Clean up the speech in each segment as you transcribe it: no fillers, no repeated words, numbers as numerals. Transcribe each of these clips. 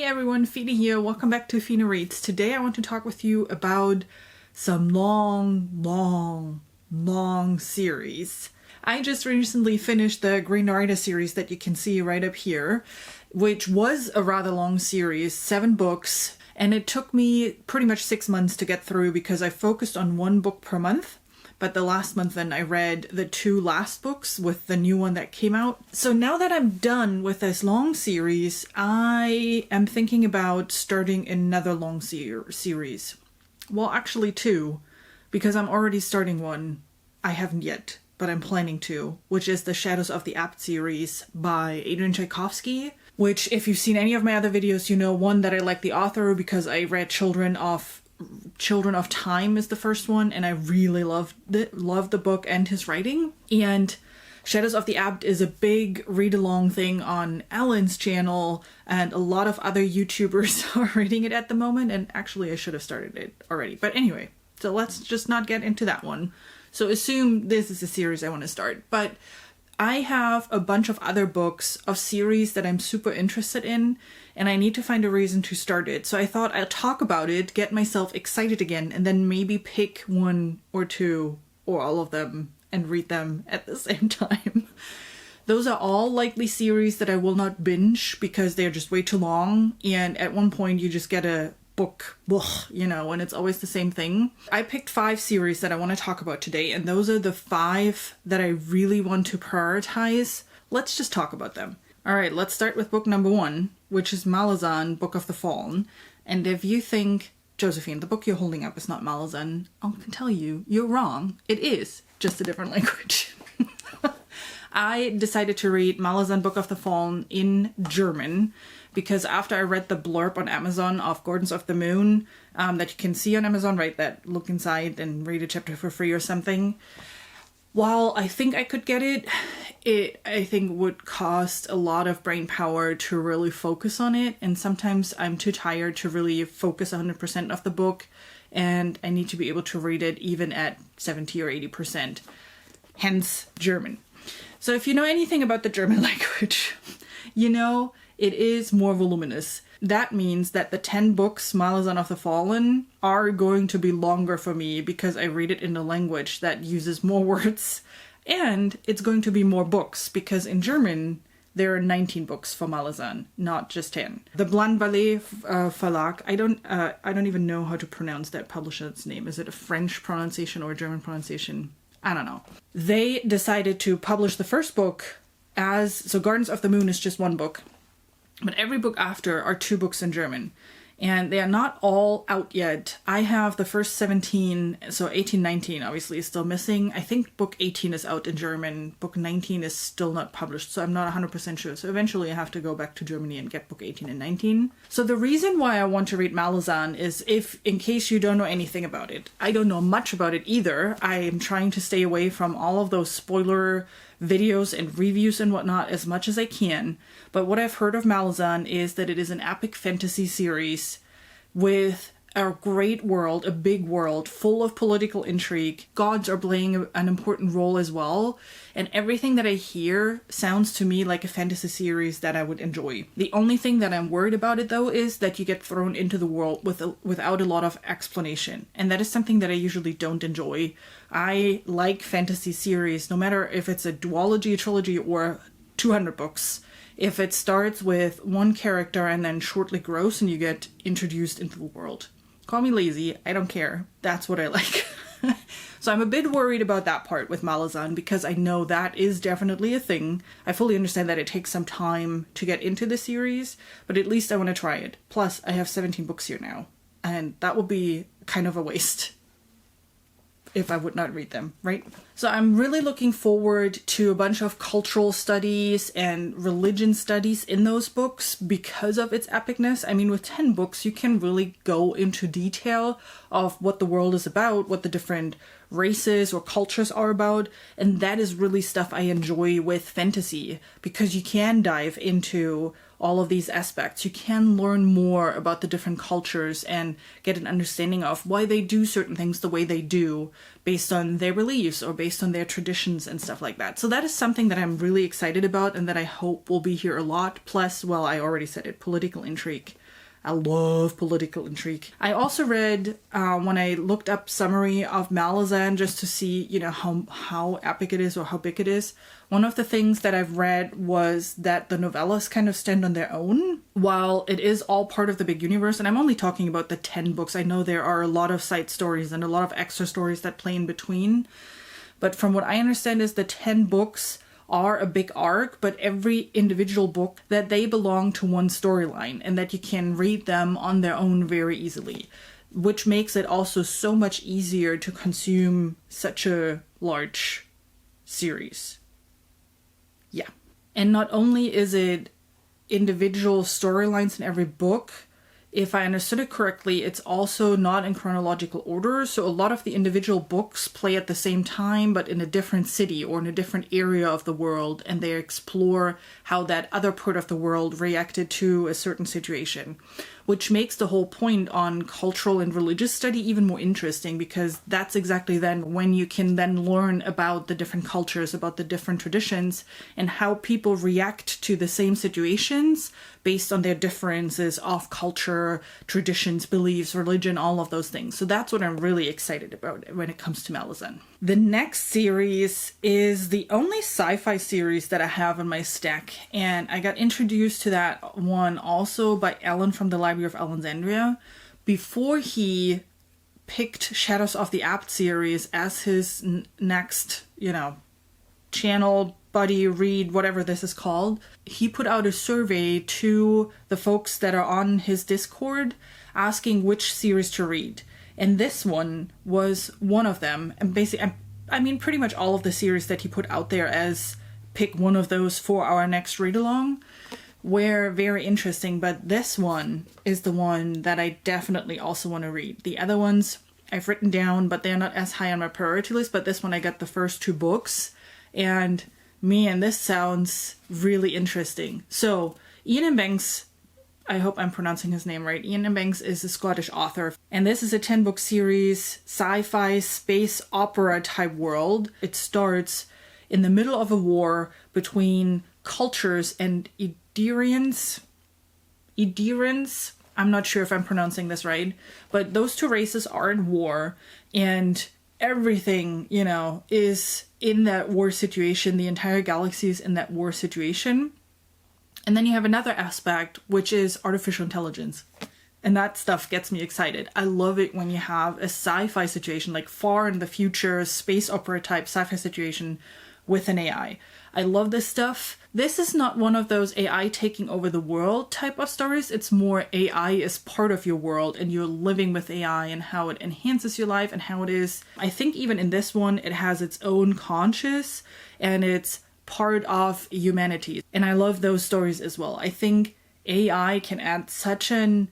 everyone, Fina here. Welcome back to Fina Reads. Today I want to talk with you about some long series. I just recently finished the Green Rider series that you can see right up here, which was a rather long series, 7 books, and it took me pretty much 6 months to get through because I focused on 1 book per month. But the last month then I read the 2 last books with the new one that came out. So now that I'm done with this long series, I am thinking about starting another long series. Well, actually 2, because I'm already starting one. I haven't yet, but I'm planning to, which is the Shadows of the Apt series by Adrian Tchaikovsky, which if you've seen any of my other videos, you know, one, that I like the author because I read Children of Time is the first one, and I really loved the book and his writing. And Shadows of the Apt is a big read-along thing on Alan's channel, and a lot of other YouTubers are reading it at the moment, and actually I should have started it already. But anyway, so let's just not get into that one. So assume this is a series I want to start. But I have a bunch of other books of series that I'm super interested in, and I need to find a reason to start it. So I thought I'll talk about it, get myself excited again, and then maybe pick 1 or 2 or all of them and read them at the same time. Those are all likely series that I will not binge because they're just way too long, and at one point you just get a book, you know, and it's always the same thing. I picked 5 series that I want to talk about today, and those are the 5 that I really want to prioritize. Let's just talk about them. Alright, let's start with book number 1, which is Malazan, Book of the Fallen. And if you think, Josephine, the book you're holding up is not Malazan, I can tell you, you're wrong. It is, just a different language. I decided to read Malazan, Book of the Fallen in German because after I read the blurb on Amazon of Gardens of the Moon that you can see on Amazon, right, that look inside and read a chapter for free or something, while I think I could get it, I think would cost a lot of brain power to really focus on it, and sometimes I'm too tired to really focus 100% of the book, and I need to be able to read it even at 70 or 80%, hence German. So if you know anything about the German language, you know it is more voluminous. That means that the 10 books, Malazan of the Fallen, are going to be longer for me because I read it in a language that uses more words, and it's going to be more books because in German there are 19 books for Malazan, not just 10. The Blanvalet Verlag, I don't even know how to pronounce that publisher's name. Is it a French pronunciation or a German pronunciation? I don't know. They decided to publish the first book so Gardens of the Moon is just 1 book. But every book after are 2 books in German. And they are not all out yet. I have the first 17, so 18, 19 obviously is still missing. I think book 18 is out in German. Book 19 is still not published, so I'm not 100% sure. So eventually I have to go back to Germany and get book 18 and 19. So the reason why I want to read Malazan is in case you don't know anything about it. I don't know much about it either. I am trying to stay away from all of those spoiler videos and reviews and whatnot as much as I can, but what I've heard of Malazan is that it is an epic fantasy series with a great world, a big world full of political intrigue. Gods are playing an important role as well, and everything that I hear sounds to me like a fantasy series that I would enjoy. The only thing that I'm worried about it though is that you get thrown into the world without a lot of explanation, and that is something that I usually don't enjoy. I like fantasy series, no matter if it's a duology, a trilogy, or 200 books. If it starts with 1 character and then shortly grows and you get introduced into the world. Call me lazy, I don't care. That's what I like. So I'm a bit worried about that part with Malazan because I know that is definitely a thing. I fully understand that it takes some time to get into the series, but at least I want to try it. Plus, I have 17 books here now, and that would be kind of a waste if I would not read them, right? So I'm really looking forward to a bunch of cultural studies and religion studies in those books because of its epicness. I mean, with 10 books, you can really go into detail of what the world is about, what the different races or cultures are about, and that is really stuff I enjoy with fantasy because you can dive into all of these aspects. You can learn more about the different cultures and get an understanding of why they do certain things the way they do based on their beliefs or based on their traditions and stuff like that. So that is something that I'm really excited about and that I hope will be here a lot. Plus, well, I already said it, political intrigue. I love political intrigue. I also read, when I looked up summary of Malazan just to see, you know, how epic it is or how big it is, one of the things that I've read was that the novellas kind of stand on their own, while it is all part of the big universe. And I'm only talking about the 10 books. I know there are a lot of side stories and a lot of extra stories that play in between. But from what I understand is the 10 books are a big arc, but every individual book that they belong to one storyline and that you can read them on their own very easily, which makes it also so much easier to consume such a large series. Yeah. And not only is it individual storylines in every book, if I understood it correctly, it's also not in chronological order. So a lot of the individual books play at the same time, but in a different city or in a different area of the world. And they explore how that other part of the world reacted to a certain situation, which makes the whole point on cultural and religious study even more interesting, because that's exactly then when you can then learn about the different cultures, about the different traditions, and how people react to the same situations based on their differences of culture, traditions, beliefs, religion, all of those things. So that's what I'm really excited about when it comes to Malazan. The next series is the only sci-fi series that I have in my stack, and I got introduced to that one also by Alan from the Library of Alexandria before he picked Shadows of the Apt series as his next, you know, channel, buddy, read, whatever this is called. He put out a survey to the folks that are on his Discord asking which series to read. And this one was one of them. And basically, I mean, pretty much all of the series that he put out there as pick one of those for our next read-along were very interesting. But this one is the one that I definitely also want to read. The other ones I've written down, but they're not as high on my priority list. But this one, I got the first 2 books. And man, this sounds really interesting. So Ian M. Banks, I hope I'm pronouncing his name right. Ian M. Banks is a Scottish author. And this is a 10-book series, sci-fi space opera type world. It starts in the middle of a war between cultures and Idirians. I'm not sure if I'm pronouncing this right. But those 2 races are in war. And everything, you know, is in that war situation. The entire galaxy is in that war situation. And then you have another aspect, which is artificial intelligence. And that stuff gets me excited. I love it when you have a sci-fi situation, like far in the future, space opera type sci-fi situation with an AI. I love this stuff. This is not one of those AI taking over the world type of stories. It's more AI is part of your world and you're living with AI and how it enhances your life and how it is. I think even in this one, it has its own conscious and it's part of humanity. And I love those stories as well. I think AI can add such an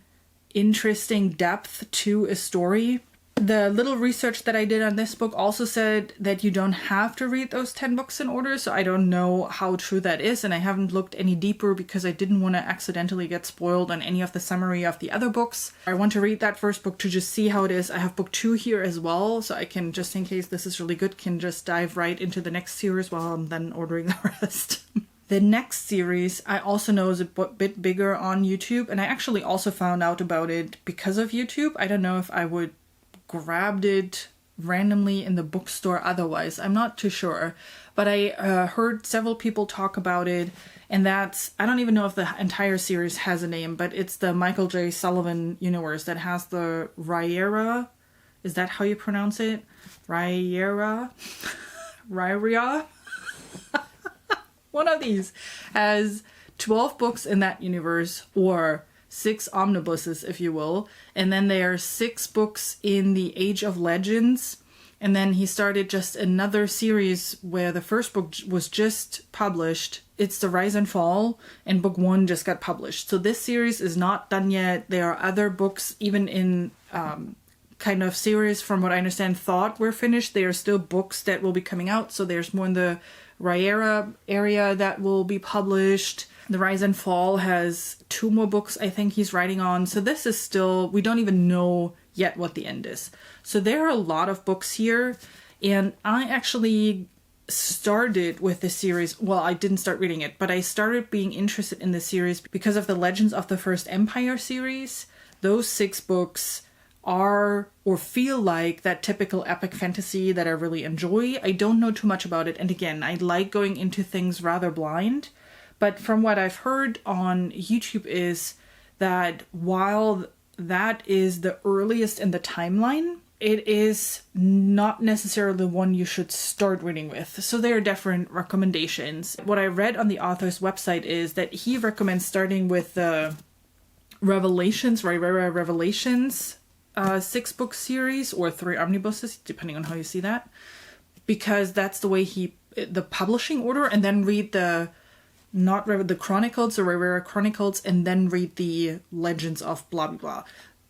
interesting depth to a story. The little research that I did on this book also said that you don't have to read those 10 books in order, so I don't know how true that is, and I haven't looked any deeper because I didn't want to accidentally get spoiled on any of the summary of the other books. I want to read that first book to just see how it is. I have book 2 here as well, so I can, just in case this is really good, can just dive right into the next series while I'm then ordering the rest. The next series I also know is a bit bigger on YouTube, and I actually also found out about it because of YouTube. I don't know if I would grabbed it randomly in the bookstore otherwise. I'm not too sure. But I heard several people talk about it, and that's, I don't even know if the entire series has a name, but it's the Michael J. Sullivan universe that has the Ryera. Is that how you pronounce it? Ryera? Ryria? One of these has 12 books in that universe, or 6 omnibuses, if you will. And then there are 6 books in the Age of Legends. And then he started just another series where the first book was just published. It's The Rise and Fall, and book 1 just got published. So this series is not done yet. There are other books, even in kind of series, from what I understand, thought were finished. There are still books that will be coming out. So there's more in the Ryera area that will be published. The Rise and Fall has 2 more books I think he's writing on. So this is still, we don't even know yet what the end is. So there are a lot of books here. And I actually started with the series, well, I didn't start reading it, but I started being interested in the series because of the Legends of the First Empire series. Those 6 books are or feel like that typical epic fantasy that I really enjoy. I don't know too much about it, and again, I like going into things rather blind, but from what I've heard on YouTube is that while that is the earliest in the timeline, it is not necessarily the one you should start reading with. So there are different recommendations. What I read on the author's website is that he recommends starting with the Revelations, Revelations 6-book series or 3 omnibuses, depending on how you see that, because that's the way the publishing order, and then read the Chronicles or Rivera Chronicles, and then read the Legends of blah blah blah,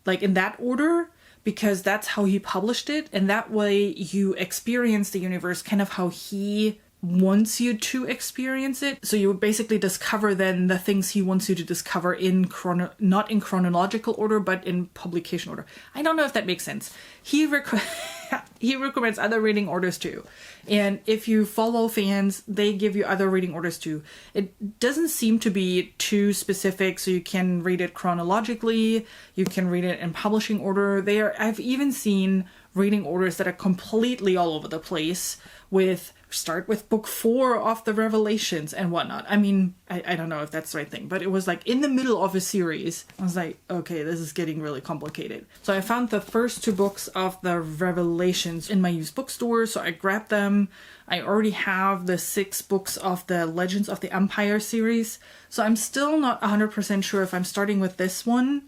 like in that order, because that's how he published it, and that way you experience the universe kind of how he wants you to experience it. So you would basically discover then the things he wants you to discover in not in chronological order, but in publication order. I don't know if that makes sense. He recommends other reading orders too. And if you follow fans, they give you other reading orders too. It doesn't seem to be too specific, so you can read it chronologically, you can read it in publishing order. I've even seen reading orders that are completely all over the place start with book 4 of the Revelations and whatnot. I mean, I don't know if that's the right thing, but it was like in the middle of a series. I was like, okay, this is getting really complicated. So I found the first 2 books of the Revelations in my used bookstore, so I grabbed them. I already have the 6 books of the Legends of the Empire series, so I'm still not 100% sure if I'm starting with this one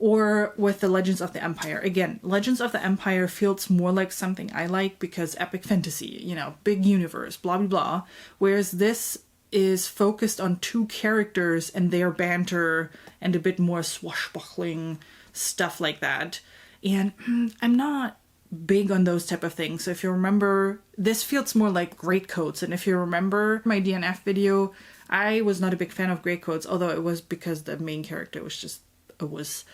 or with the Legends of the Empire. Again, Legends of the Empire feels more like something I like because epic fantasy, big universe, blah, blah, blah. Whereas this is focused on 2 characters and their banter and a bit more swashbuckling stuff like that. And I'm not big on those type of things. So if you remember, this feels more like Greatcoats. And if you remember my DNF video, I was not a big fan of Greatcoats, although it was because the main character was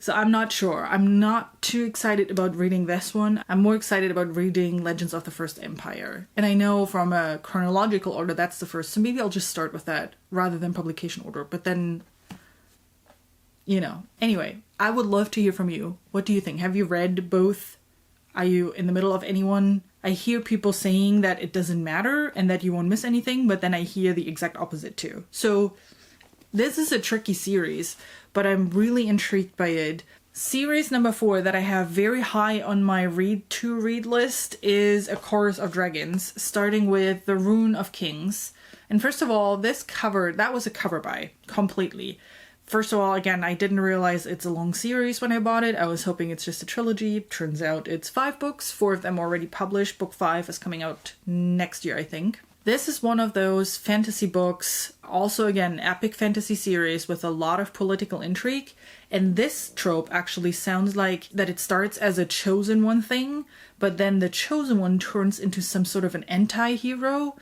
So I'm not sure. I'm not too excited about reading this one. I'm more excited about reading Legends of the First Empire. And I know from a chronological order that's the first, so maybe I'll just start with that rather than publication order. But then, Anyway, I would love to hear from you. What do you think? Have you read both? Are you in the middle of anyone? I hear people saying that it doesn't matter and that you won't miss anything, but then I hear the exact opposite too. So this is a tricky series, but I'm really intrigued by it. Series number 4 that I have very high on my read list is A Chorus of Dragons, starting with The Rune of Kings. And first of all, that was a cover buy, completely. First of all, again, I didn't realize it's a long series when I bought it. I was hoping it's just a trilogy. Turns out it's 5 books, 4 of them already published. Book 5 is coming out next year, I think. This is one of those fantasy books, also again, epic fantasy series with a lot of political intrigue. And this trope actually sounds like that it starts as a chosen one thing, but then the chosen one turns into some sort of an anti-hero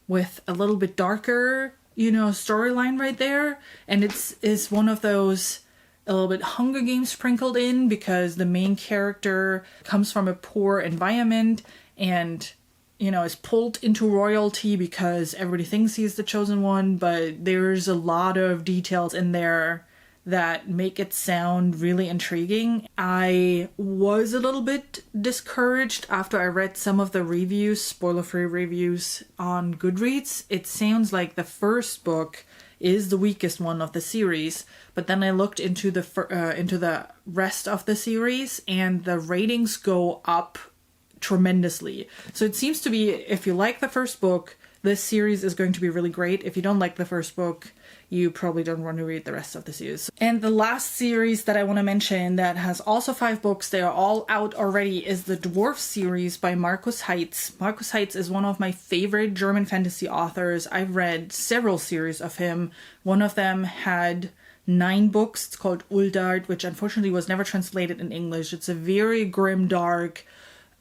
with a little bit darker, storyline right there. And it's one of those a little bit Hunger Games sprinkled in because the main character comes from a poor environment and is pulled into royalty because everybody thinks he's the chosen one, but there's a lot of details in there that make it sound really intriguing. I was a little bit discouraged after I read some of the reviews, spoiler-free reviews on Goodreads. It sounds like the first book is the weakest one of the series, but then I looked into the rest of the series and the ratings go up tremendously. So it seems to be, if you like the first book, this series is going to be really great. If you don't like the first book, you probably don't want to read the rest of the series. And the last series that I want to mention that has also 5 books, they are all out already, is the Dwarf series by Markus Heitz. Markus Heitz is one of my favorite German fantasy authors. I've read several series of him. One of them had 9 books. It's called Uldart, which unfortunately was never translated in English. It's a very grim, dark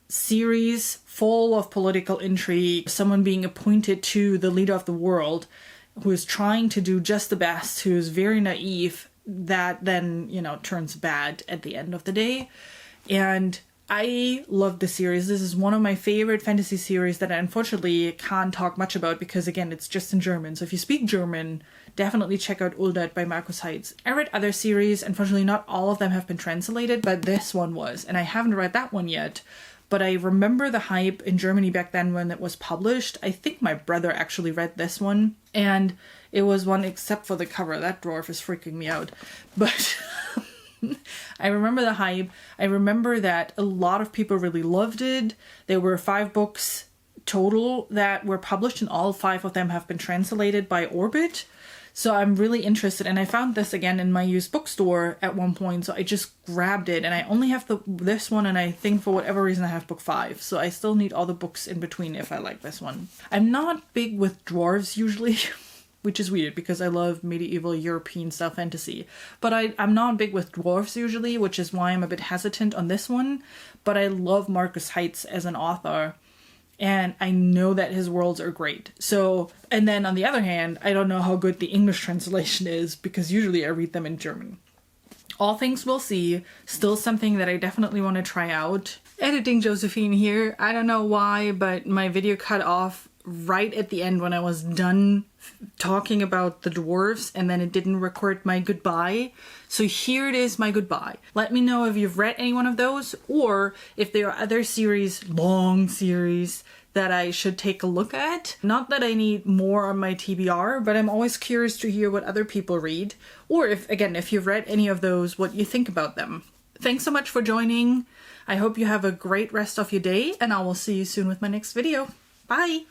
series full of political intrigue, someone being appointed to the leader of the world who is trying to do just the best, who is very naive, that then, turns bad at the end of the day. And I love the series. This is one of my favorite fantasy series that I unfortunately can't talk much about because, again, it's just in German. So if you speak German, definitely check out Uldat by Markus Heitz. I read other series. Unfortunately, not all of them have been translated, but this one was. And I haven't read that one yet. But I remember the hype in Germany back then when it was published. I think my brother actually read this one. And it was one except for the cover. That dwarf is freaking me out. But I remember the hype. I remember that a lot of people really loved it. There were 5 books total that were published, and all 5 of them have been translated by Orbit. So I'm really interested, and I found this again in my used bookstore at one point, so I just grabbed it, and I only have this one, and I think for whatever reason I have book 5, so I still need all the books in between if I like this one. I'm not big with dwarves usually, which is weird because I love medieval European style fantasy. But I'm not big with dwarves usually, which is why I'm a bit hesitant on this one. But I love Markus Heitz as an author, and I know that his worlds are great. So, and then on the other hand, I don't know how good the English translation is because usually I read them in German. All things we'll see. Still something that I definitely want to try out. Editing Josephine here. I don't know why, but my video cut off right at the end when I was done talking about the dwarves, and then it didn't record my goodbye. So here it is, my goodbye. Let me know if you've read any one of those, or if there are other series, long series, that I should take a look at. Not that I need more on my TBR, but I'm always curious to hear what other people read, or if you've read any of those, what you think about them. Thanks so much for joining. I hope you have a great rest of your day, and I will see you soon with my next video. Bye!